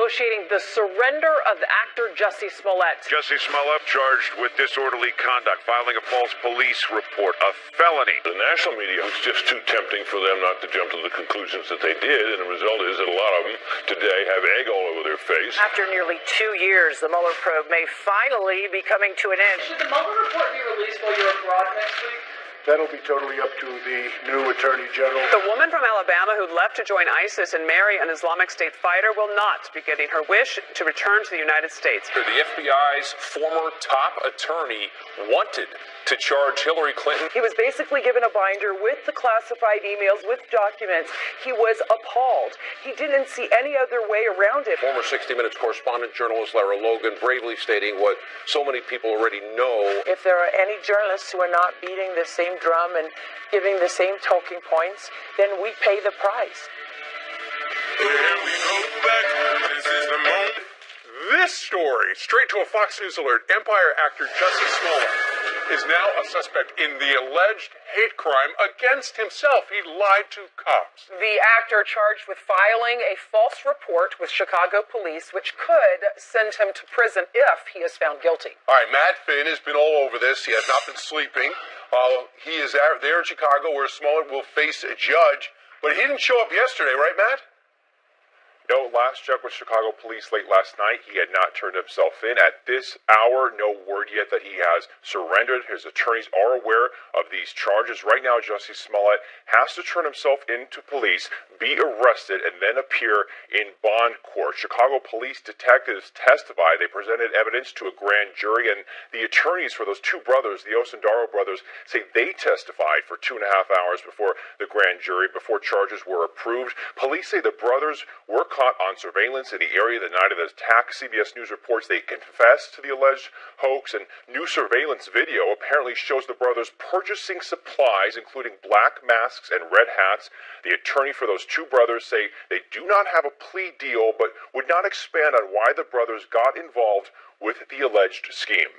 negotiating the surrender of actor Jussie Smollett. Jussie Smollett charged with disorderly conduct, filing a false police report, a felony. The national media was just too tempting for them not to jump to the conclusions that they did, and the result is that a lot of them today have egg all over their face. After nearly 2 years, the Mueller probe may finally be coming to an end. Should the Mueller report be released while you're abroad next week? That'll be totally up to the new Attorney General. The woman from Alabama who left to join ISIS and marry an Islamic State fighter will not be getting her wish to return to the United States. The FBI's former top attorney wanted to charge Hillary Clinton. He was basically given a binder with the classified emails, with documents. He was appalled. He didn't see any other way around it. Former 60 Minutes correspondent journalist Lara Logan bravely stating what so many people already know. If there are any journalists who are not beating the same drum and giving the same talking points, then we pay the price. Here we go back. This is the moment. This story, straight to a Fox News alert, Empire actor Jussie Smollett is now a suspect in the alleged hate crime against himself. He lied to cops. The actor charged with filing a false report with Chicago police, which could send him to prison if he is found guilty. All right, Matt Finn has been all over this. He has not been sleeping. He is there in Chicago where Smollett will face a judge, but he didn't show up yesterday, right, Matt? No, last check with Chicago police late last night, he had not turned himself in. At this hour, no word yet that he has surrendered. His attorneys are aware of these charges. Right now, Jussie Smollett has to turn himself into police, be arrested, and then appear in bond court. Chicago police detectives testified. They presented evidence to a grand jury, and the attorneys for those two brothers, the Osundaro brothers, say they testified for 2.5 hours before the grand jury, before charges were approved. Police say the brothers were caught on surveillance in the area the night of the attack. CBS News reports they confessed to the alleged hoax, and new surveillance video apparently shows the brothers purchasing supplies, including black masks and red hats. The attorney for those two brothers say they do not have a plea deal, but would not expand on why the brothers got involved with the alleged scheme.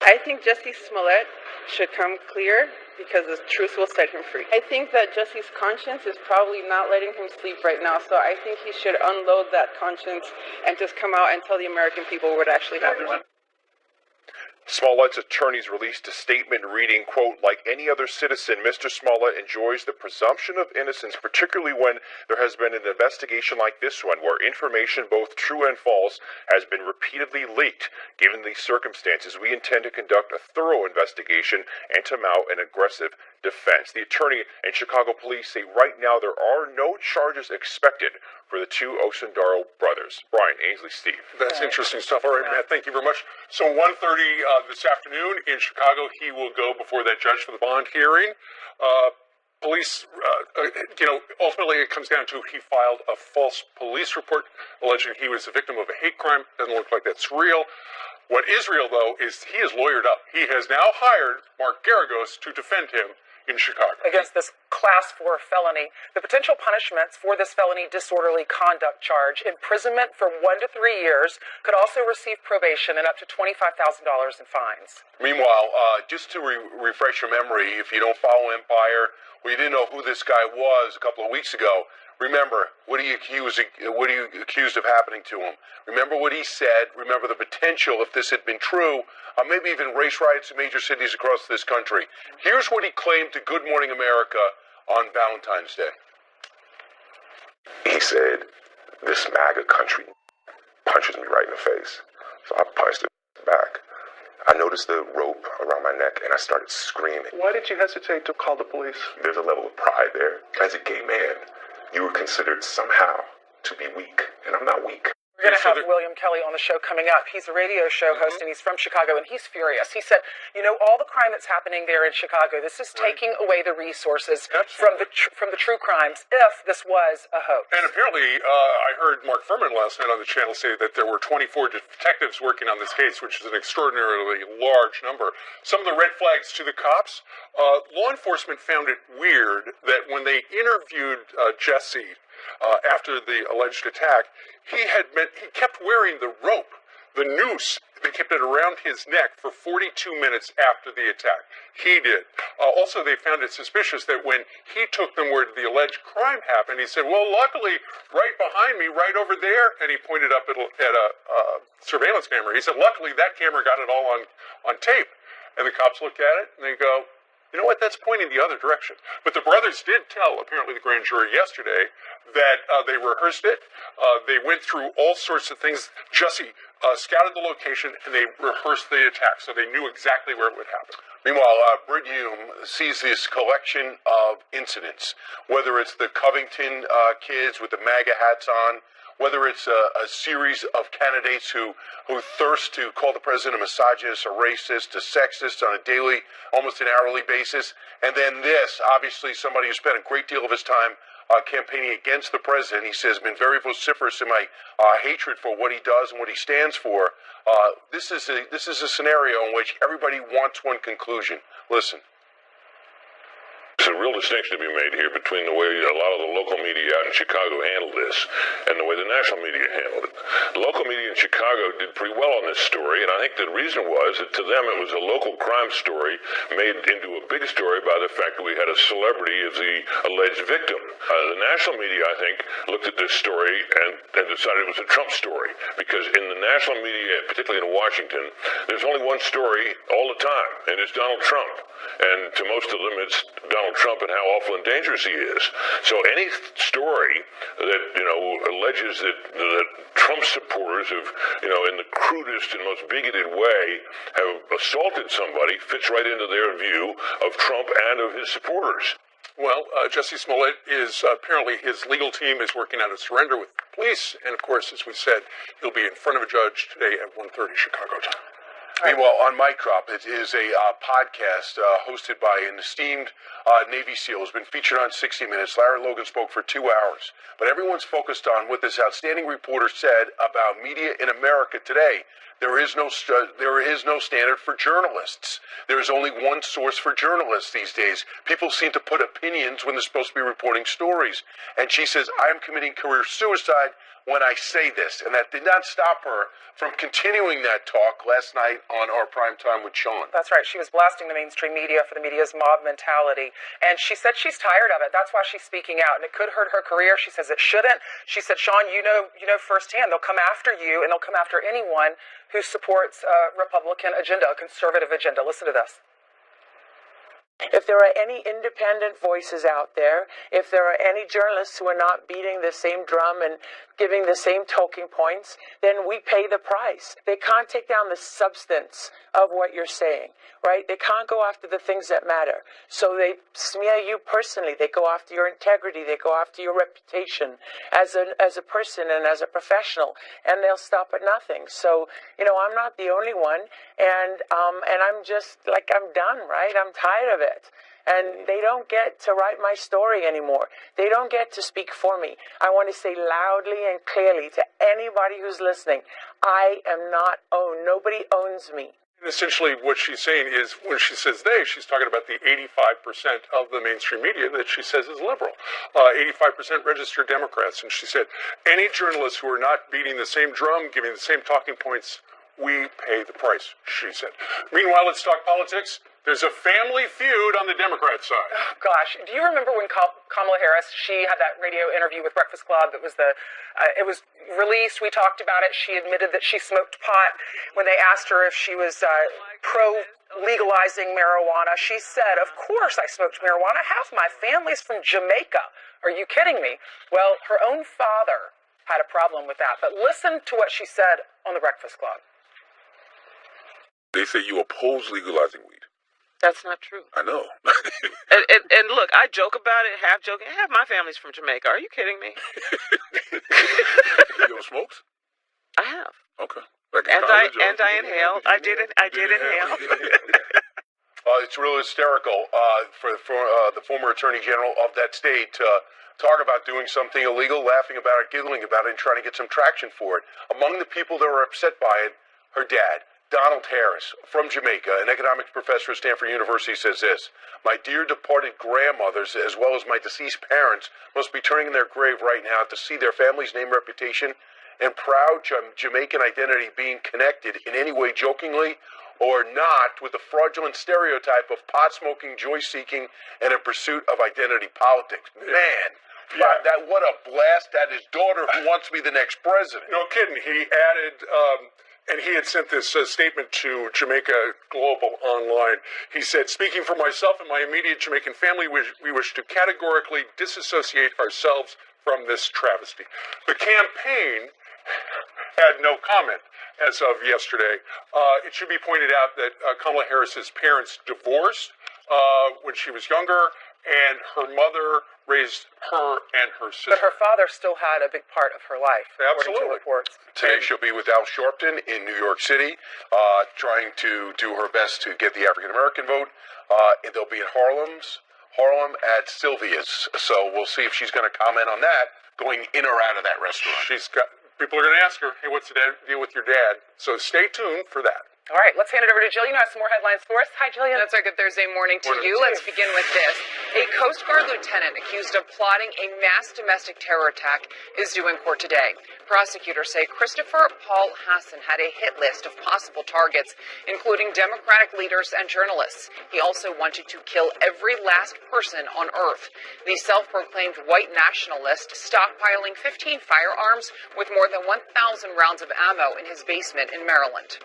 I think Jussie Smollett should come clear because the truth will set him free. I think that Jussie's conscience is probably not letting him sleep right now, so I think he should unload that conscience and just come out and tell the American people what actually happened. Smollett's attorneys released a statement reading, quote, "Like any other citizen, Mr. Smollett enjoys the presumption of innocence, particularly when there has been an investigation like this one, where information, both true and false, has been repeatedly leaked. Given these circumstances, we intend to conduct a thorough investigation and to mount an aggressive defense." The attorney and Chicago police say right now there are no charges expected for the two Osundaro brothers. Brian, Ainsley, Steve. That's interesting stuff. All right, Matt, thank you very much. So 1:30 this afternoon in Chicago, he will go before that judge for the bond hearing. Police, ultimately it comes down to he filed a false police report alleging he was a victim of a hate crime. Doesn't look like that's real. What is real, though, is he is lawyered up. He has now hired Mark Garagos to defend him in Chicago. Against this Class 4 felony. The potential punishments for this felony disorderly conduct charge, imprisonment for 1 to 3 years, could also receive probation and up to $25,000 in fines. Meanwhile, just to refresh your memory, if you don't follow Empire, or you didn't know who this guy was a couple of weeks ago, remember, what are you accused of happening to him? Remember what he said. Remember the potential, if this had been true, maybe even race riots in major cities across this country. Here's what he claimed to Good Morning America on Valentine's Day. He said, "This MAGA country punches me right in the face." So I punched it back. I noticed the rope around my neck and I started screaming. Why did you hesitate to call the police? There's a level of pride there. As a gay man, you were considered somehow to be weak, and I'm not weak. We're going to have William Kelly on the show coming up. He's a radio show host, and he's from Chicago, and he's furious. He said, all the crime that's happening there in Chicago, this is taking away the resources from the true crimes if this was a hoax. And apparently, I heard Mark Furman last night on the channel say that there were 24 detectives working on this case, which is an extraordinarily large number. Some of the red flags to the cops, law enforcement found it weird that when they interviewed Jussie after the alleged attack, he kept wearing the rope the noose, they kept it around his neck for 42 minutes after the attack. He did. Also, they found it suspicious that when he took them where the alleged crime happened, he said, well, luckily, right behind me, right over there, and he pointed up at a surveillance camera. He said, luckily, that camera got it all on tape. And the cops looked at it, and they go, you know what, that's pointing the other direction. But the brothers did tell, apparently, the grand jury yesterday that they rehearsed it. They went through all sorts of things. Jussie scouted the location, and they rehearsed the attack, so they knew exactly where it would happen. Meanwhile, Britt Hume sees this collection of incidents, whether it's the Covington kids with the MAGA hats on, whether it's a series of candidates who thirst to call the president a misogynist, a racist, a sexist on a daily, almost an hourly basis. And then this, obviously somebody who spent a great deal of his time campaigning against the president. He says, been very vociferous in my hatred for what he does and what he stands for. This is a scenario in which everybody wants one conclusion. Listen. There's a real distinction to be made here between the way a lot of the local media out in Chicago handled this and the way the national media handled it. The local media in Chicago did pretty well on this story, and I think the reason was that to them it was a local crime story made into a big story by the fact that we had a celebrity as the alleged victim. The national media, I think, looked at this story and decided it was a Trump story, because in the national media, particularly in Washington, there's only one story all the time, and it's Donald Trump. And to most of them, it's Donald Trump and how awful and dangerous he is. So any story that, alleges that Trump supporters have, in the crudest and most bigoted way have assaulted somebody fits right into their view of Trump and of his supporters. Well, Jussie Smollett is apparently his legal team is working out a surrender with the police. And of course, as we said, he'll be in front of a judge today at 1:30 Chicago time. Meanwhile, on Mic Drop, it is a podcast hosted by an esteemed Navy SEAL who's been featured on 60 Minutes. Larry Logan spoke for 2 hours. But everyone's focused on what this outstanding reporter said about media in America today. There is no standard for journalists. There is only one source for journalists these days. People seem to put opinions when they're supposed to be reporting stories. And she says, I am committing career suicide when I say this. And that did not stop her from continuing that talk last night on our Prime Time with Sean. That's right. She was blasting the mainstream media for the media's mob mentality. And she said she's tired of it. That's why she's speaking out. And it could hurt her career. She says it shouldn't. She said, Sean, you know firsthand, they'll come after you and they'll come after anyone who supports a Republican agenda, a conservative agenda. Listen to this. If there are any independent voices out there, if there are any journalists who are not beating the same drum and giving the same talking points, then we pay the price. They can't take down the substance of what you're saying, right? They can't go after the things that matter. So they smear you personally. They go after your integrity. They go after your reputation as a person and as a professional, and they'll stop at nothing. So, I'm not the only one, and I'm just like, I'm done, right? I'm tired of it. And they don't get to write my story anymore. They don't get to speak for me. I want to say loudly and clearly to anybody who's listening, I am not owned. Nobody owns me. And essentially what she's saying is, when she says they, she's talking about the 85% of the mainstream media that she says is liberal. 85% registered Democrats. And she said, any journalists who are not beating the same drum, giving the same talking points, we pay the price, she said. Meanwhile, let's talk politics. There's a family feud on the Democrat side. Oh, gosh. Do you remember when Kamala Harris, she had that radio interview with Breakfast Club that was it was released. We talked about it. She admitted that she smoked pot. When they asked her if she was pro-legalizing marijuana, she said, of course I smoked marijuana. Half my family's from Jamaica. Are you kidding me? Well, her own father had a problem with that. But listen to what she said on the Breakfast Club. They say you oppose legalizing weed. That's not true. I know. and look, I joke about it, half joking. Half my family's from Jamaica. Are you kidding me? You ever smoked? I have. Okay. And I inhaled. I did inhale. It's really hysterical for the former Attorney General of that state to talk about doing something illegal, laughing about it, giggling about it, and trying to get some traction for it. Among the people that were upset by it, her dad, Donald Harris from Jamaica, an economics professor at Stanford University, says this: "My dear departed grandmothers, as well as my deceased parents, must be turning in their grave right now to see their family's name, reputation, and proud Jamaican identity being connected in any way, jokingly or not, with the fraudulent stereotype of pot-smoking, joy-seeking, and in pursuit of identity politics." Man, what a blast. That his daughter who wants to be the next president. No kidding. He added, and he had sent this statement to Jamaica Global Online. He said, "Speaking for myself and my immediate Jamaican family, we wish to categorically disassociate ourselves from this travesty." The campaign had no comment as of yesterday. It should be pointed out that Kamala Harris's parents divorced when she was younger, and her mother raised her and her sister. But her father still had a big part of her life, according to reports. Today she'll be with Al Sharpton in New York City, trying to do her best to get the African American vote. They'll be in Harlem at Sylvia's. So we'll see if she's going to comment on that, going in or out of that restaurant. People are going to ask her, "Hey, what's the deal with your dad?" So stay tuned for that. All right, let's hand it over to Jillian, who has some more headlines for us. Hi, Jillian. That's our good Thursday morning to you. Let's begin with this. A Coast Guard lieutenant accused of plotting a mass domestic terror attack is due in court today. Prosecutors say Christopher Paul Hassan had a hit list of possible targets, including Democratic leaders and journalists. He also wanted to kill every last person on Earth. The self-proclaimed white nationalist stockpiling 15 firearms with more than 1,000 rounds of ammo in his basement in Maryland.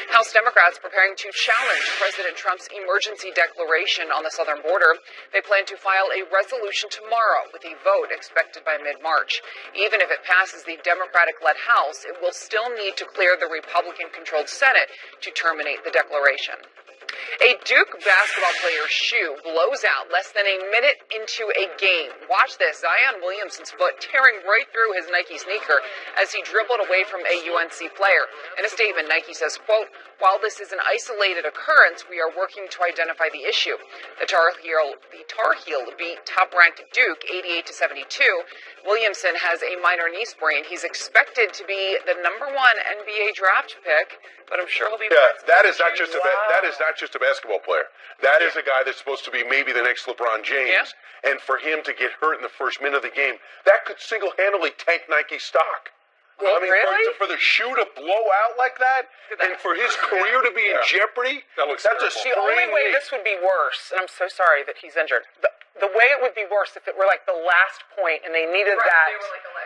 House Democrats preparing to challenge President Trump's emergency declaration on the southern border. They plan to file a resolution tomorrow with a vote expected by mid-March. Even if it passes the Democratic-led House, it will still need to clear the Republican-controlled Senate to terminate the declaration. A Duke basketball player's shoe blows out less than a minute into a game. Watch this. Zion Williamson's foot tearing right through his Nike sneaker as he dribbled away from a UNC player. In a statement, Nike says, quote, "While this is an isolated occurrence, we are working to identify the issue." The Tar Heel beat top-ranked Duke 88-72. Williamson has a minor knee sprain. He's expected to be the #1 NBA draft pick, but I'm sure he'll be. Yeah, that is not just a basketball player. That is a guy that's supposed to be maybe the next LeBron James. Yeah. And for him to get hurt in the first minute of the game, that could single-handedly tank Nike's stock. Well, I mean, really? for the shoe to blow out like that, and for his career to be in jeopardy, that's terrible. The only way this would be worse, and I'm so sorry that he's injured, the way it would be worse if it were like the last point and they needed that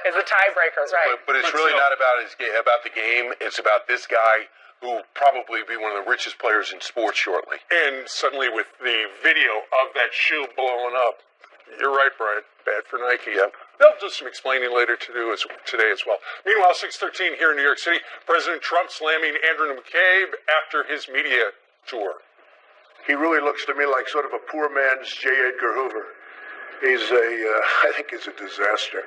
as a tiebreaker, right? But it's really not about the game. It's about this guy who will probably be one of the richest players in sports shortly. And suddenly with the video of that shoe blowing up, you're right, Brian. Bad for Nike. Yep. They'll do some explaining later today as well. Meanwhile, 6:13 here in New York City, President Trump slamming Andrew McCabe after his media tour. He really looks to me like sort of a poor man's J. Edgar Hoover. I think he's a disaster.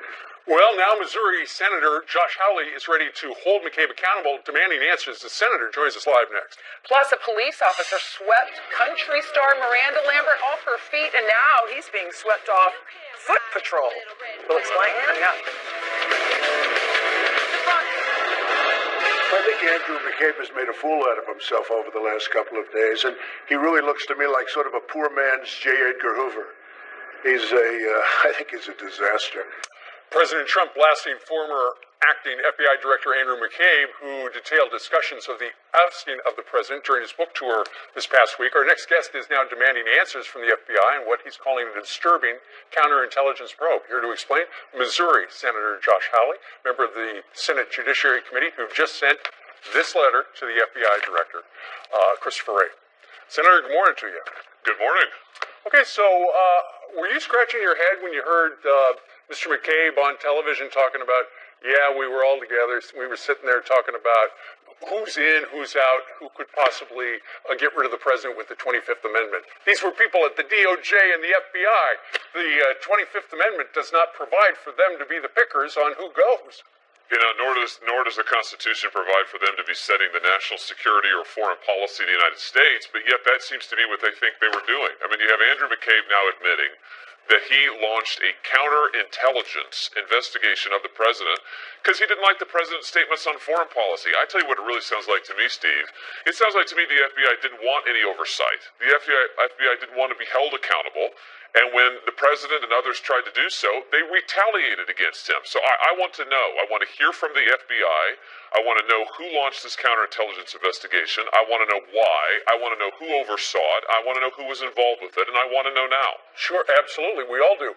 Well, now Missouri Senator Josh Hawley is ready to hold McCabe accountable, demanding answers. The senator joins us live next. Plus, a police officer swept country star Miranda Lambert off her feet, and now he's being swept off foot patrol. We'll explain coming up. I think Andrew McCabe has made a fool out of himself over the last couple of days, and he really looks to me like sort of a poor man's J. Edgar Hoover. I think he's a disaster. President Trump blasting former acting FBI Director Andrew McCabe, who detailed discussions of the ousting of the president during his book tour this past week. Our next guest is now demanding answers from the FBI on what he's calling a disturbing counterintelligence probe. Here to explain, Missouri Senator Josh Hawley, member of the Senate Judiciary Committee, who just sent this letter to the FBI Director, Christopher Wray. Senator, good morning to you. Good morning. Okay, so were you scratching your head when you heard Mr. McCabe on television talking about, yeah, we were all together, we were sitting there talking about who's in, who's out, who could possibly get rid of the president with the 25th Amendment? These were people at the DOJ and the FBI. The 25th Amendment does not provide for them to be the pickers on who goes. You know, nor does the Constitution provide for them to be setting the national security or foreign policy of the United States, but yet that seems to be what they think they were doing. I mean, you have Andrew McCabe now admitting that he launched a counterintelligence investigation of the president because he didn't like the president's statements on foreign policy. I tell you what it really sounds like to me, Steve. It sounds like to me the FBI didn't want any oversight. The FBI didn't want to be held accountable. And when the president and others tried to do so, they retaliated against him. So I want to know. I want to hear from the FBI. I want to know who launched this counterintelligence investigation. I want to know why. I want to know who oversaw it. I want to know who was involved with it. And I want to know now. Sure, absolutely. We all do.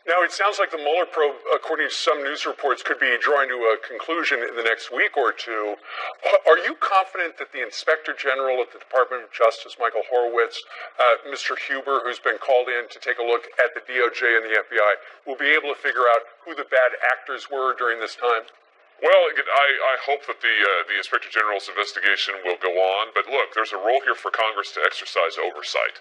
Now, it sounds like the Mueller probe, according to some news reports, could be drawing to a conclusion in the next week or two. Are you confident that the Inspector General at the Department of Justice, Michael Horowitz, Mr. Huber, who's been called in to take a look at the DOJ and the FBI, will be able to figure out who the bad actors were during this time? Well, I hope that the Inspector General's investigation will go on. But look, there's a role here for Congress to exercise oversight.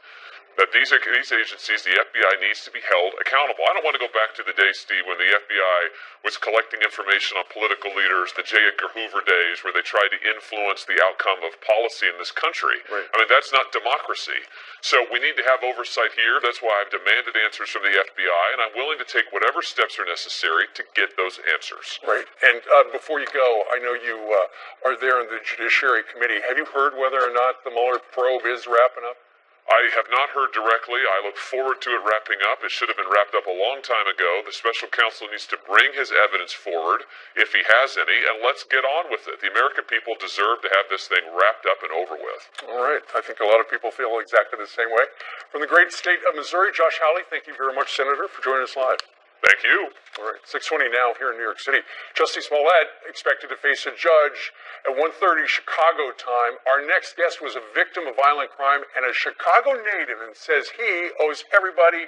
That these agencies, the FBI, needs to be held accountable. I don't want to go back to the day, Steve, when the FBI was collecting information on political leaders, the J. Edgar Hoover days, where they tried to influence the outcome of policy in this country. Right. I mean, that's not democracy. So we need to have oversight here. That's why I've demanded answers from the FBI, and I'm willing to take whatever steps are necessary to get those answers. Right. And before you go, I know you are there in the Judiciary Committee. Have you heard whether or not the Mueller probe is wrapping up? I have not heard directly. I look forward to it wrapping up. It should have been wrapped up a long time ago. The special counsel needs to bring his evidence forward, if he has any, and let's get on with it. The American people deserve to have this thing wrapped up and over with. All right. I think a lot of people feel exactly the same way. From the great state of Missouri, Josh Hawley, thank you very much, Senator, for joining us live. Thank you. All right, 6:20 now here in New York City. Justice Smollett expected to face a judge at 1:30 Chicago time. Our next guest was a victim of violent crime and a Chicago native and says he owes everybody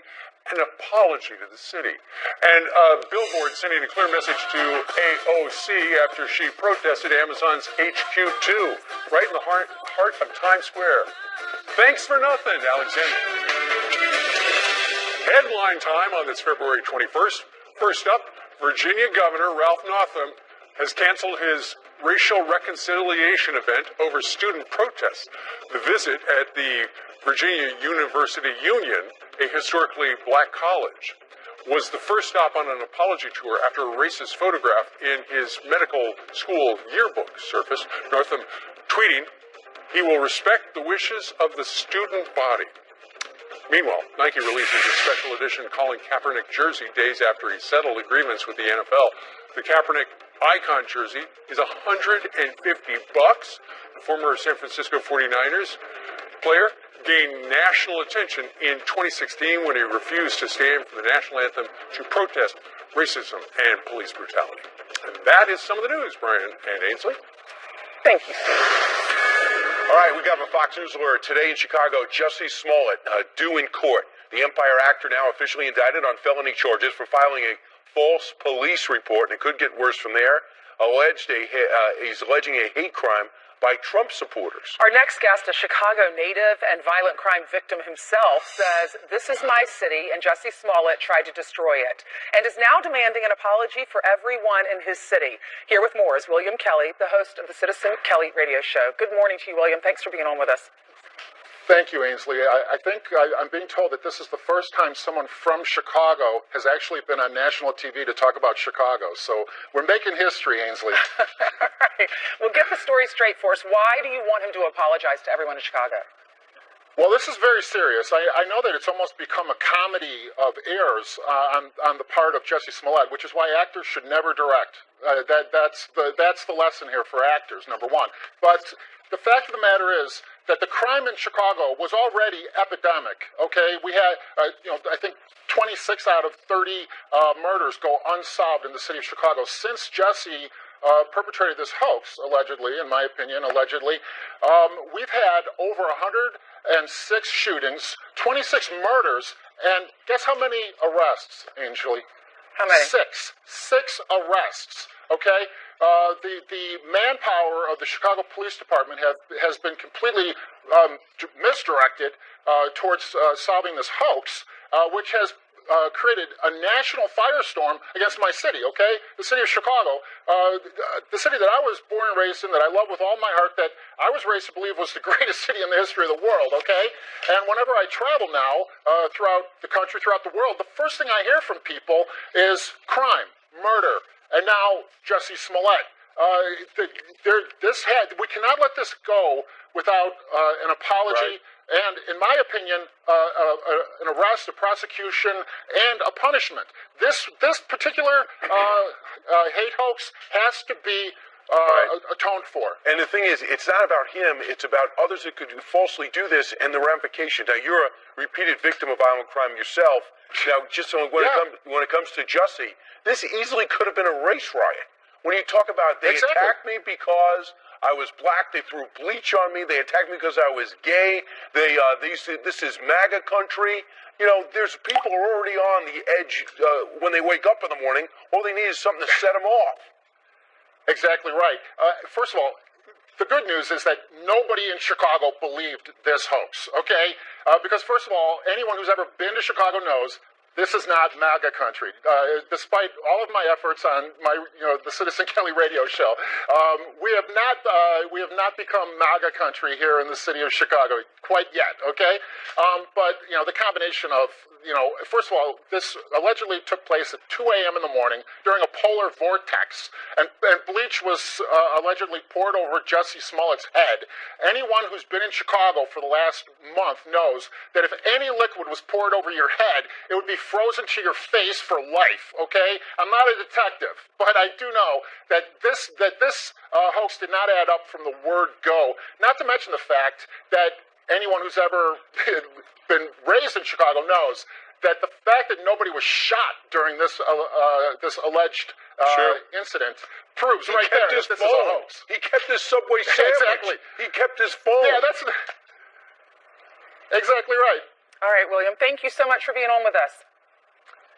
an apology to the city. And Billboard sending a clear message to AOC after she protested Amazon's HQ2 right in the heart of Times Square. Thanks for nothing, Alexander. Headline time on this February 21st. First up, Virginia Governor Ralph Northam has canceled his racial reconciliation event over student protests. The visit at the Virginia University Union, a historically black college, was the first stop on an apology tour after a racist photograph in his medical school yearbook surfaced. Northam tweeting, "He will respect the wishes of the student body." Meanwhile, Nike releases a special edition Colin Kaepernick jersey days after he settled agreements with the NFL. The Kaepernick icon jersey is $150. The former San Francisco 49ers player gained national attention in 2016 when he refused to stand for the national anthem to protest racism and police brutality. And that is some of the news, Brian and Ainsley. Thank you. All right, we got a Fox News alert. Today in Chicago, Jussie Smollett due in court. The Empire actor now officially indicted on felony charges for filing a false police report, and it could get worse from there. He's alleging a hate crime by Trump supporters. Our next guest, a Chicago native and violent crime victim himself, says, "This is my city, and Jussie Smollett tried to destroy it," and is now demanding an apology for everyone in his city. Here with more is William Kelly, the host of the Citizen Kelly radio show. Good morning to you, William. Thanks for being on with us. Thank you, Ainsley. I think I'm being told that this is the first time someone from Chicago has actually been on national TV to talk about Chicago. So we're making history, Ainsley. All right. Well, get the story straight for us. Why do you want him to apologize to everyone in Chicago? Well, this is very serious. I know that it's almost become a comedy of errors on the part of Jussie Smollett, which is why actors should never direct. That's the lesson here for actors, number one. But the fact of the matter is that the crime in Chicago was already epidemic. Okay, we had, I think 26 out of 30 murders go unsolved in the city of Chicago since Jussie perpetrated this hoax, allegedly, in my opinion, allegedly. We've had over 106 shootings, 26 murders, and guess how many arrests, Ainsley? How many? Six arrests, okay? The manpower of the Chicago Police Department has been completely misdirected towards solving this hoax, which has created a national firestorm against my city, okay? The city of Chicago, the city that I was born and raised in, that I love with all my heart, that I was raised to believe was the greatest city in the history of the world, okay? And whenever I travel now throughout the country, throughout the world, the first thing I hear from people is crime, murder, and now Jussie Smollett. We cannot let this go without an apology. Right. And, in my opinion, an arrest, a prosecution, and a punishment. This particular hate hoax has to be atoned for. And the thing is, it's not about him. It's about others that could falsely do this and the ramifications. Now, you're a repeated victim of violent crime yourself. Now, just so when it comes to Jussie, this easily could have been a race riot. When you talk about they attacked me because I was black, they threw bleach on me, they attacked me because I was gay, this is MAGA country. You know, there's people who are already on the edge when they wake up in the morning. All they need is something to set them off. Exactly right. First of all, the good news is that nobody in Chicago believed this hoax, okay? Because first of all, anyone who's ever been to Chicago knows this is not MAGA country. Despite all of my efforts on the Citizen Kelly radio show, we have not become MAGA country here in the city of Chicago quite yet. Okay, but the combination of first of all, this allegedly took place at 2 a.m. in the morning during a polar vortex, and bleach was allegedly poured over Jussie Smollett's head. Anyone who's been in Chicago for the last month knows that if any liquid was poured over your head, it would be frozen to your face for life, okay? I'm not a detective, but I do know that this hoax did not add up from the word go, not to mention the fact that anyone who's ever been raised in Chicago knows that the fact that nobody was shot during this alleged incident proves right there that this is a hoax. He kept his Subway sandwich. Exactly. He kept his phone. Yeah, that's exactly right. All right, William, thank you so much for being on with us.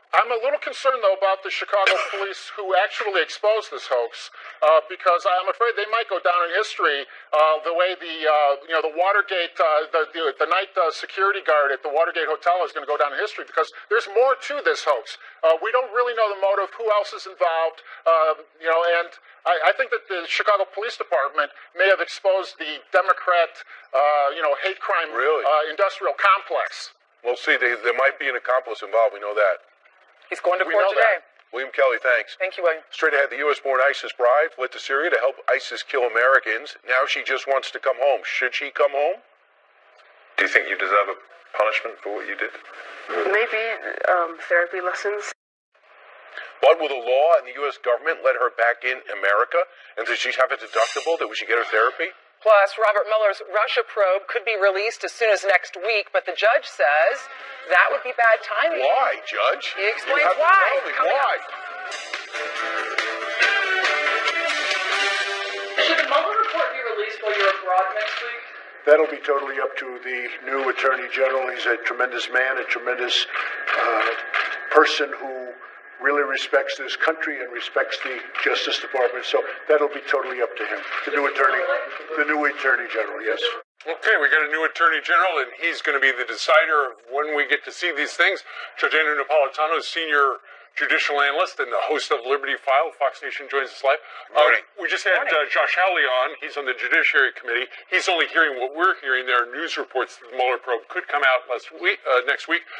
I'm a little concerned, though, about the Chicago police who actually exposed this hoax, because I'm afraid they might go down in history the way the Watergate, the night security guard at the Watergate Hotel is going to go down in history, because there's more to this hoax. We don't really know the motive, who else is involved, and I think that the Chicago Police Department may have exposed the Democrat, hate crime industrial complex. Well, see, there might be an accomplice involved. We know that. He's going to court today. William Kelly, thanks. Thank you, William. Straight ahead, the U.S.-born ISIS bride fled to Syria to help ISIS kill Americans. Now she just wants to come home. Should she come home? Do you think you deserve a punishment for what you did? Maybe therapy lessons. But will the law and the U.S. government let her back in America? And does she have a deductible that we should get her therapy? Plus, Robert Mueller's Russia probe could be released as soon as next week, but the judge says that would be bad timing. Why, Judge? He explains why. Why? Should the Mueller report be released while you're abroad next week? That'll be totally up to the new Attorney General. He's a tremendous man, a tremendous person who really respects this country and respects the Justice Department. So that'll be totally up to him. The new Attorney General, yes. Okay, we got a new Attorney General, and he's going to be the decider of when we get to see these things. Judge Andrew Napolitano, senior judicial analyst and the host of Liberty File. Fox Nation joins us live. Morning. We just had Josh Hawley on. He's on the Judiciary Committee. He's only hearing what we're hearing. There are news reports that the Mueller probe could come out next week.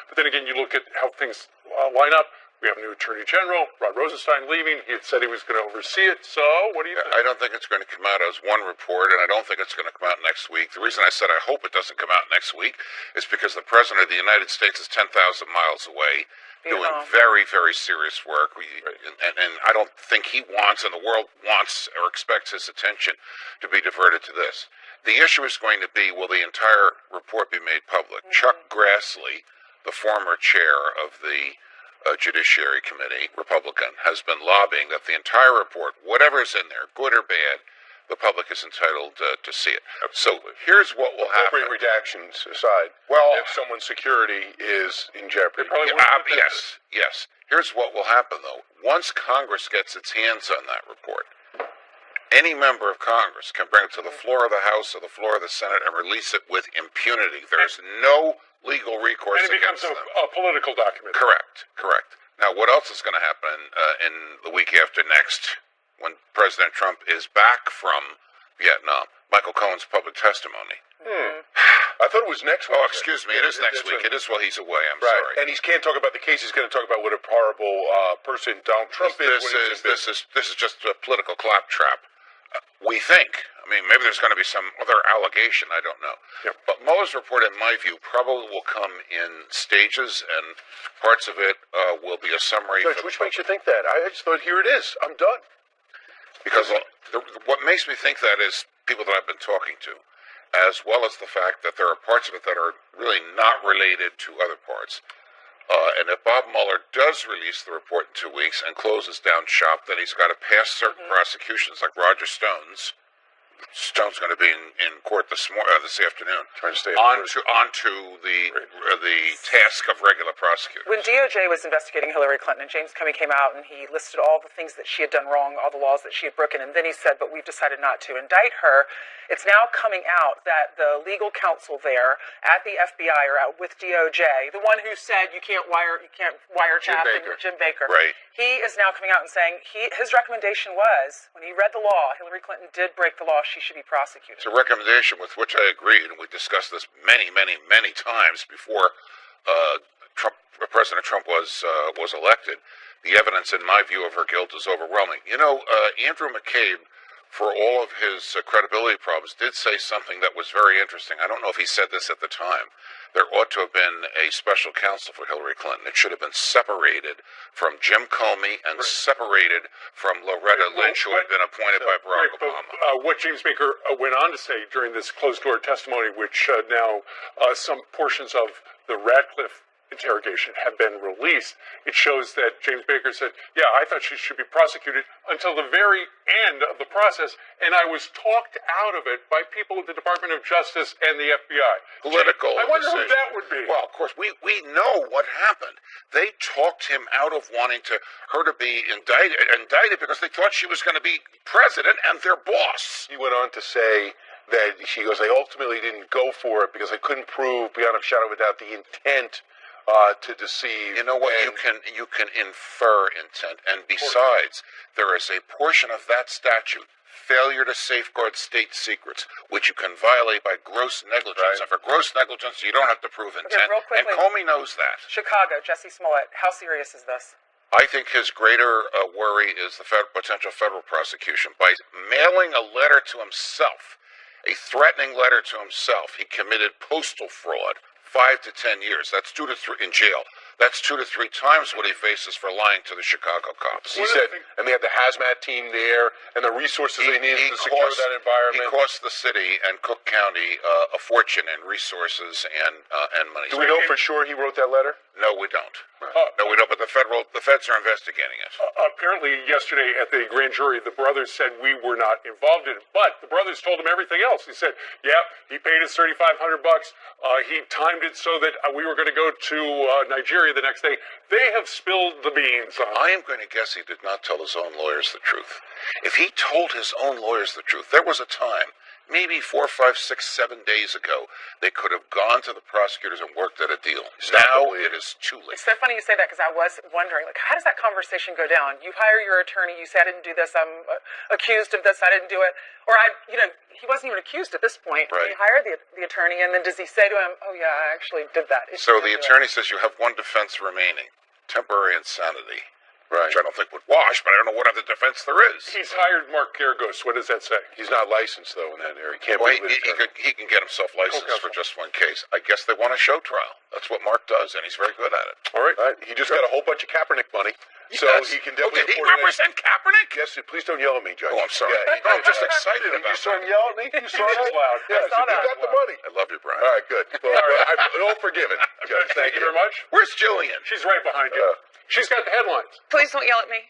But then again, you look at how things line up. We have a new Attorney General, Rod Rosenstein, leaving. He had said he was going to oversee it. So, what do you think? I don't think it's going to come out as one report, and I don't think it's going to come out next week. The reason I said I hope it doesn't come out next week is because the President of the United States is 10,000 miles away, doing very, very serious work. And I don't think he wants, and the world wants or expects his attention to be diverted to this. The issue is going to be, will the entire report be made public? Chuck Grassley, the former chair of the Judiciary Committee, Republican, has been lobbying that the entire report, whatever's in there, good or bad, the public is entitled to see it. Absolutely. So here's what will happen. Appropriate redactions aside, if someone's security is in jeopardy. Yes. Here's what will happen, though. Once Congress gets its hands on that report, any member of Congress can bring it to the floor of the House or the floor of the Senate and release it with impunity. There's no legal recourse and it becomes against them. a political document. Correct. Now, what else is going to happen in the week after next when President Trump is back from Vietnam? Michael Cohen's public testimony. I thought it was next week. Oh, excuse me. It is next week. It is while he's away. I'm sorry. And he can't talk about the case. He's going to talk about what a horrible person Donald Trump is. This is just a political claptrap. We think. I mean, maybe there's going to be some other allegation. I don't know. Yep. But Mueller's report, in my view, probably will come in stages, and parts of it will be a summary. Judge, which makes you think that? I just thought, here it is. I'm done. Because what makes me think that is people that I've been talking to, as well as the fact that there are parts of it that are really not related to other parts. And if Bob Mueller does release the report in 2 weeks and closes down shop, then he's got to pass certain prosecutions, like Roger Stone's. Stone's going to be in court this afternoon. Trying to stay onto the task of regular prosecutors. When DOJ was investigating Hillary Clinton, and James Comey came out and he listed all the things that she had done wrong, all the laws that she had broken, and then he said, but we've decided not to indict her. It's now coming out that the legal counsel there at the FBI or out with DOJ, the one who said you can't wiretap, Jim Baker, right? He is now coming out and saying his recommendation was, when he read the law, Hillary Clinton did break the law, she should be prosecuted. It's a recommendation with which I agreed, and we discussed this many times before President Trump was elected. The evidence, in my view, of her guilt is overwhelming. You know, Andrew McCabe, for all of his credibility problems, did say something that was very interesting. I don't know if he said this at the time. There ought to have been a special counsel for Hillary Clinton. It should have been separated from Jim Comey and separated from Loretta Lynch, who had been appointed by Barack Obama. What James Baker went on to say during this closed-door testimony, which now some portions of the Radcliffe interrogation have been released, it shows that James Baker said, yeah, I thought she should be prosecuted until the very end of the process, and I was talked out of it by people at the Department of Justice and the FBI. Political I wonder decision. who that would be. Well, of course, we know what happened. They talked him out of wanting her to be indicted because they thought she was going to be president and their boss. He went on to say that she goes, I ultimately didn't go for it because I couldn't prove beyond a shadow of a doubt the intent to deceive. You know what? You can infer intent, and besides, there is a portion of that statute, failure to safeguard state secrets, which you can violate by gross negligence. Right. And for gross negligence, you don't have to prove intent. real quickly, and Comey knows that. Chicago, Jesse Smollett, how serious is this? I think his greater worry is the potential federal prosecution. By mailing a letter to himself, a threatening letter to himself, he committed postal fraud. 5 to 10 years. That's 2 to 3 in jail. That's 2 to 3 times what he faces for lying to the Chicago cops. He said, and they had the hazmat team there and the resources they needed to secure that environment. He cost the city and Cook County a fortune in resources and money. Do we know for sure he wrote that letter? No, we don't. No, we don't. But the feds are investigating it. Apparently, yesterday at the grand jury, the brothers said we were not involved in it, but the brothers told him everything else. He said, "Yeah, he paid us $3,500. He timed it so that we were going to go to Nigeria the next day." They have spilled the beans. I am going to guess he did not tell his own lawyers the truth. If he told his own lawyers the truth, there was a time, maybe 4, 5, 6, 7 days ago, they could have gone to the prosecutors and worked at a deal. Now it is too late. It's so funny you say that because I was wondering, how does that conversation go down? You hire your attorney, you say, I didn't do this, I'm accused of this, I didn't do it. Or, he wasn't even accused at this point. Right. You hire the attorney, and then does he say to him, oh, yeah, I actually did that? So the attorney says you have one defense remaining, temporary insanity. Right. Which I don't think would wash, but I don't know what other defense there is. He's hired Mark Geragos. What does that say? He's not licensed, though, in that area. He can't he can get himself licensed for just one case. I guess they want a show trial. That's what Mark does, and he's very good at it. All right. He just got a whole bunch of Kaepernick money, so he can definitely did he represent Kaepernick? Yes, please don't yell at me, Judge. Oh, I'm sorry. Yeah, I'm just excited about it. You saw him yell at me? You saw that? Loud. Yeah, I saw that. You got the money. I love you, Brian. All right, good. Well, I'm all forgiven, Judge. Thank you very much. Where's Jillian? She's right behind you. She's got the headlines. Please don't yell at me.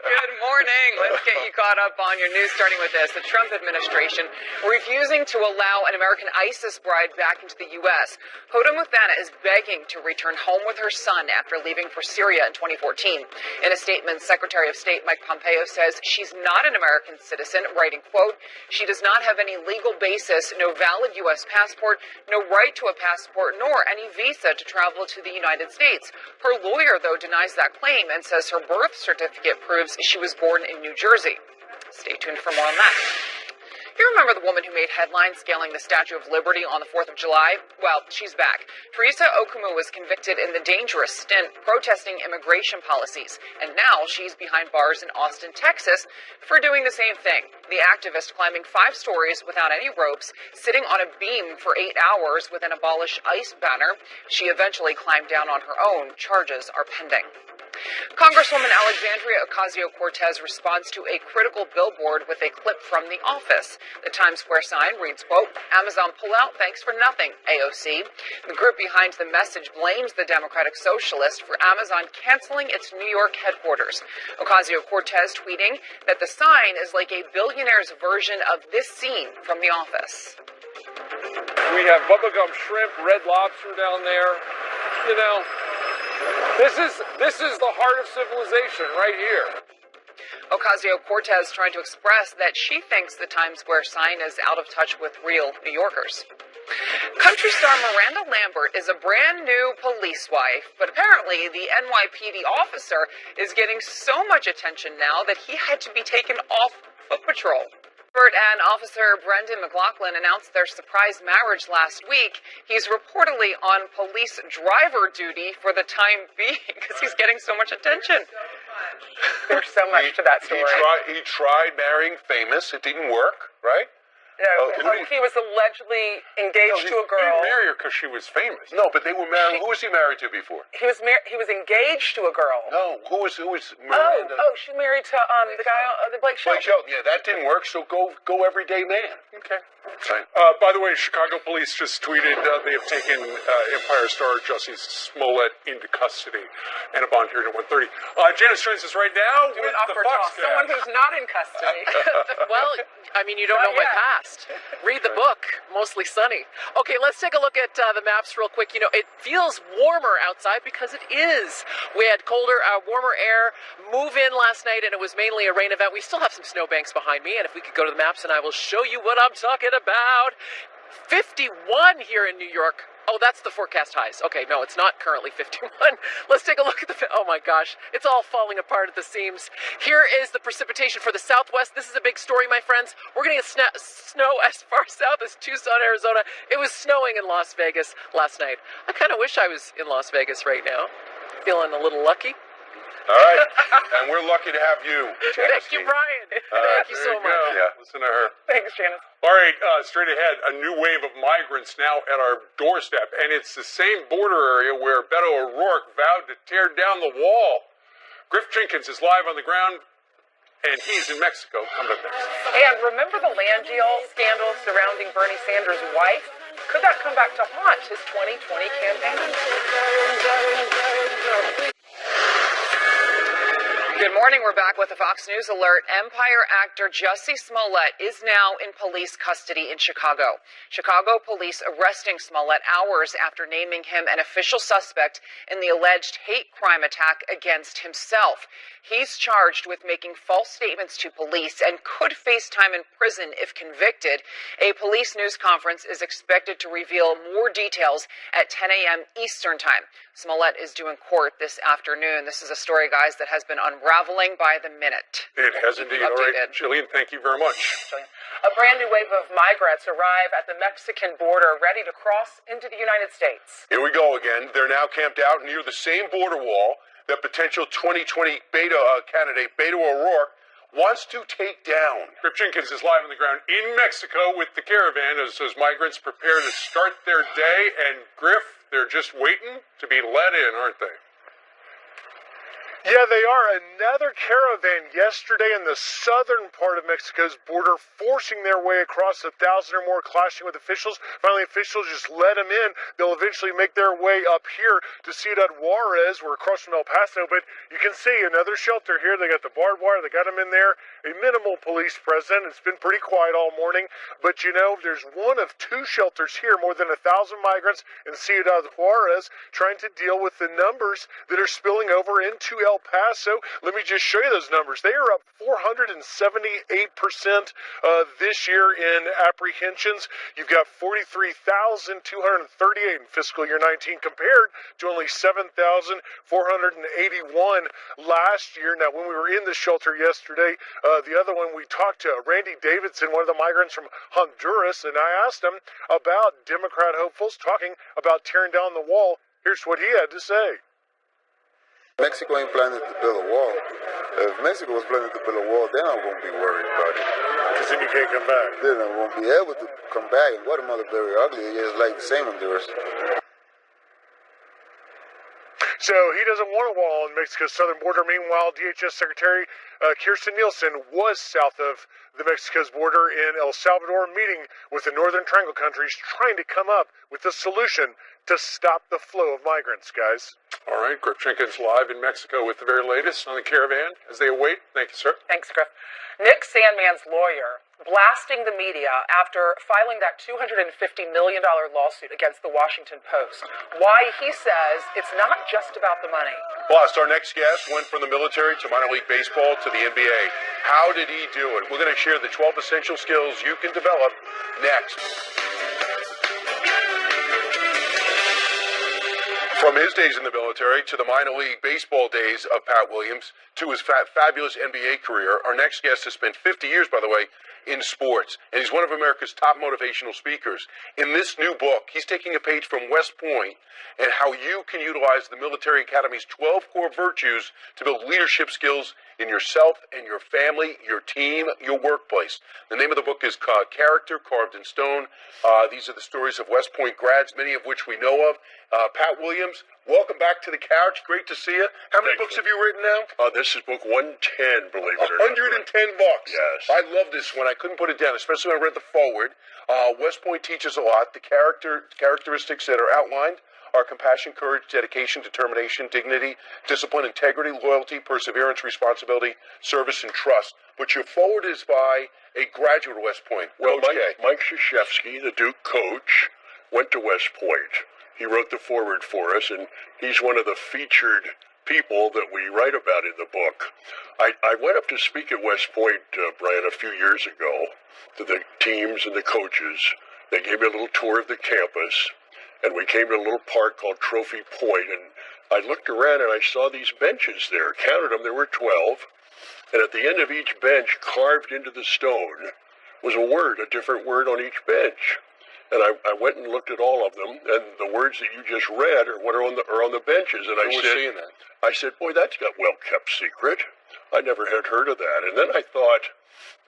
Good morning. Let's get you caught up on your news, starting with this. The Trump administration refusing to allow an American ISIS bride back into the U.S. Hoda Muthana is begging to return home with her son after leaving leaving for Syria in 2014. In a statement, Secretary of State Mike Pompeo says she's not an American citizen, writing, quote, "She does not have any legal basis, no valid U.S. passport, no right to a passport, nor any visa to travel to the United States." Her lawyer, though, denies that claim and says her birth certificate proves she was born in New Jersey. Stay tuned for more on that. You remember the woman who made headlines scaling the Statue of Liberty on the 4th of July? Well, she's back. Teresa Okumu was convicted in the dangerous stint protesting immigration policies, and now she's behind bars in Austin, Texas, for doing the same thing. The activist climbing 5 stories without any ropes, sitting on a beam for 8 hours with an Abolish ICE banner. She eventually climbed down on her own. Charges are pending. Congresswoman Alexandria Ocasio-Cortez responds to a critical billboard with a clip from The Office. The Times Square sign reads, quote, "Amazon pullout, thanks for nothing, AOC." The group behind the message blames the Democratic Socialist for Amazon canceling its New York headquarters. Ocasio-Cortez tweeting that the sign is like a billionaire's version of this scene from The Office. We have bubblegum shrimp, red lobster down there. You know, this is the heart of civilization right here. Ocasio-Cortez trying to express that she thinks the Times Square sign is out of touch with real New Yorkers. Country star Miranda Lambert is a brand new police wife, but apparently the NYPD officer is getting so much attention now that he had to be taken off foot patrol. Lambert and Officer Brendan McLaughlin announced their surprise marriage last week. He's reportedly on police driver duty for the time being because he's getting so much attention. There's so much to that story. He tried marrying famous. It didn't work, right? No, he was allegedly engaged to a girl. He didn't marry her because she was famous. No, but they were married. Who was he married to before? He was engaged to a girl. No, who was Miranda? Oh, she married to the guy, the Blake Shelton. Blake Shelton. Yeah, that didn't work. So go everyday man. Okay. By the way, Chicago police just tweeted they have taken Empire star Jussie Smollett into custody and a bond hearing at 1:30. Janice joins us right now with the Fox. Someone who's not in custody. Well, I mean, you don't know my past. Read the book, Mostly Sunny. Okay, let's take a look at the maps real quick. You know, it feels warmer outside because it is. We had colder, warmer air move in last night, and it was mainly a rain event. We still have some snowbanks behind me, and if we could go to the maps, and I will show you what I'm talking about. 51 here in New York. Oh, that's the forecast highs. Okay, no, it's not currently 51. Let's take a look at the... Oh, my gosh. It's all falling apart at the seams. Here is the precipitation for the Southwest. This is a big story, my friends. We're going to get snow as far south as Tucson, Arizona. It was snowing in Las Vegas last night. I kind of wish I was in Las Vegas right now. Feeling a little lucky. All right. And we're lucky to have you. Thank you, Brian. Thank you so much. Yeah. Listen to her. Thanks, Janice. All right, straight ahead, a new wave of migrants now at our doorstep, and it's the same border area where Beto O'Rourke vowed to tear down the wall. Griff Jenkins is live on the ground, and he's in Mexico. Coming up next. And remember the land deal scandal surrounding Bernie Sanders' wife? Could that come back to haunt his 2020 campaign? Good morning. We're back with a Fox News alert. Empire actor Jussie Smollett is now in police custody in Chicago. Chicago police arresting Smollett hours after naming him an official suspect in the alleged hate crime attack against himself. He's charged with making false statements to police and could face time in prison if convicted. A police news conference is expected to reveal more details at 10 a.m. Eastern Time. Smollett is due in court this afternoon. This is a story, guys, that has been unraveling by the minute. It has indeed. All right, Jillian, thank you very much. A brand new wave of migrants arrive at the Mexican border, ready to cross into the United States. Here we go again. They're now camped out near the same border wall that potential 2020 candidate Beto O'Rourke wants to take down. Griff Jenkins is live on the ground in Mexico with the caravan as migrants prepare to start their day. And Griff, they're just waiting to be let in, aren't they? Yeah, they are. Another caravan yesterday in the southern part of Mexico's border, forcing their way across 1,000 or more, clashing with officials. Finally, officials just let them in. They'll eventually make their way up here to Ciudad Juarez. We're across from El Paso, but you can see another shelter here. They got the barbed wire. They got them in there. A minimal police presence. It's been pretty quiet all morning, but you know, there's one of two shelters here. More than 1,000 migrants in Ciudad Juarez trying to deal with the numbers that are spilling over into El Paso. Let me just show you those numbers. They are up 478% this year in apprehensions. You've got 43,238 in fiscal year 19 compared to only 7,481 last year. Now, when we were in the shelter yesterday, the other one, we talked to Randy Davidson, one of the migrants from Honduras, and I asked him about Democrat hopefuls talking about tearing down the wall. Here's what he had to say. Mexico ain't planning to build a wall. If Mexico was planning to build a wall, then I won't be worried about it. Because then you can't come back. Then I won't be able to come back. And Guatemala very ugly. It's like the same Honduras. So he doesn't want a wall on Mexico's southern border. Meanwhile, DHS Secretary Kirstjen Nielsen was south of the Mexico's border in El Salvador, meeting with the Northern Triangle countries, trying to come up with a solution to stop the flow of migrants, guys. All right, Griff Jenkins live in Mexico with the very latest on the caravan as they await. Thank you, sir. Thanks, Griff. Nick Sandman's lawyer blasting the media after filing that $250 million lawsuit against the Washington Post. Why, he says, it's not just about the money. Plus, our next guest went from the military to minor league baseball to the NBA. How did he do it? We're going to share the 12 essential skills you can develop next. From his days in the military to the minor league baseball days of Pat Williams to his fabulous NBA career, our next guest has spent 50 years, by the way, in sports, and he's one of America's top motivational speakers. In this new book, he's taking a page from West Point and how you can utilize the military academy's 12 core virtues to build leadership skills in yourself and your family, your team, your workplace. The name of the book is Character Carved in Stone. These are the stories of West Point grads, many of which we know of. Pat Williams, welcome back to the couch. Great to see you. How many books have you written now? This is book 110, believe it or not. 110 books. Yes. I love this one. I couldn't put it down, especially when I read the foreword. West Point teaches a lot. The characteristics that are outlined are compassion, courage, dedication, determination, dignity, discipline, integrity, loyalty, perseverance, responsibility, service, and trust. But your forward is by a graduate of West Point. Well, Mike Krzyzewski, the Duke coach, went to West Point. He wrote the foreword for us, and he's one of the featured people that we write about in the book. I went up to speak at West Point, Brian, a few years ago to the teams and the coaches. They gave me a little tour of the campus, and we came to a little park called Trophy Point, and I looked around and I saw these benches there. Counted them, there were 12, and at the end of each bench, carved into the stone, was a word, a different word on each bench. And I went and looked at all of them, and the words that you just read are what are on the benches. And I said, boy, that's got well-kept secret. I never had heard of that. And then I thought,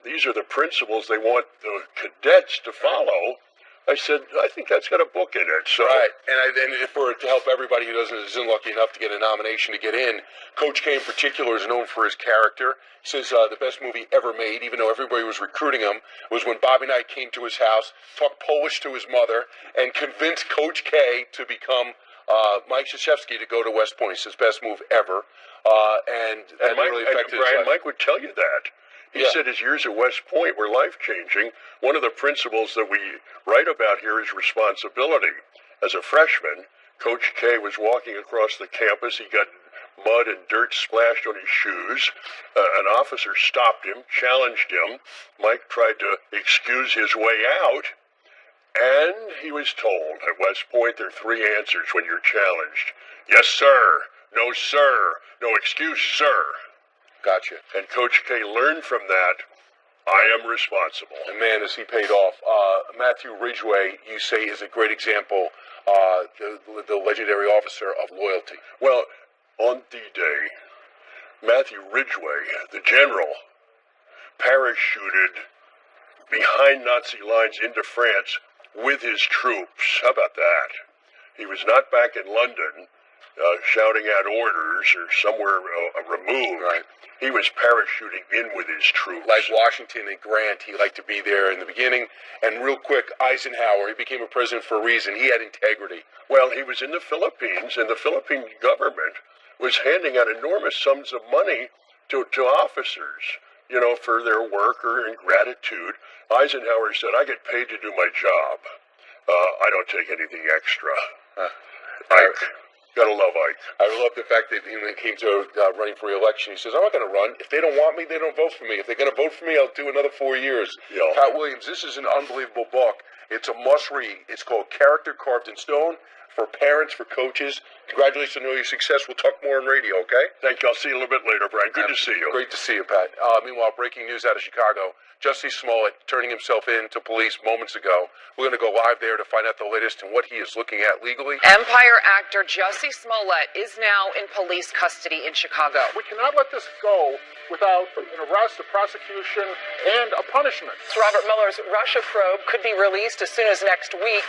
these are the principles they want the cadets to follow. I said, I think that's got a book in it. So. Right, and to help everybody who isn't lucky enough to get a nomination to get in, Coach K in particular is known for his character. He says the best movie ever made, even though everybody was recruiting him, was when Bobby Knight came to his house, talked Polish to his mother, and convinced Coach K to become Mike Krzyzewski to go to West Point. It's his best move ever, and Mike, really affected Brian, his life. Mike would tell you that. He said his years at West Point were life-changing. One of the principles that we write about here is responsibility. As a freshman, Coach K was walking across the campus. He got mud and dirt splashed on his shoes. An officer stopped him, challenged him. Mike tried to excuse his way out, and he was told, at West Point, there are 3 answers when you're challenged. Yes, sir. No, sir. No excuse, sir. Gotcha. And Coach K learned from that, I am responsible. And man, has he paid off. Matthew Ridgway, you say, is a great example, the legendary officer of loyalty. Well, on D-Day, Matthew Ridgway, the general, parachuted behind Nazi lines into France with his troops. How about that? He was not back in London. shouting out orders or somewhere removed. Right. He was parachuting in with his troops. Like Washington and Grant, he liked to be there in the beginning. And real quick, Eisenhower, he became a president for a reason. He had integrity. Well, he was in the Philippines, and the Philippine government was handing out enormous sums of money to officers, you know, for their work or in gratitude. Eisenhower said, I get paid to do my job. I don't take anything extra. Ike. Gotta love Ike. I love the fact that when it came to running for re-election, he says, I'm not going to run. If they don't want me, they don't vote for me. If they're going to vote for me, I'll do another 4 years. Yeah. Pat Williams, this is an unbelievable book. It's a must-read. It's called Character Carved in Stone, for parents, for coaches. Congratulations on all your success. We'll talk more on radio, okay? Thank you. I'll see you a little bit later, Brian. Good to see you. Great to see you, Pat. Meanwhile, breaking news out of Chicago. Jussie Smollett turning himself in to police moments ago. We're going to go live there to find out the latest and what he is looking at legally. Empire actor Jussie Smollett is now in police custody in Chicago. We cannot let this go without an arrest, a prosecution, and a punishment. Robert Mueller's Russia probe could be released as soon as next week.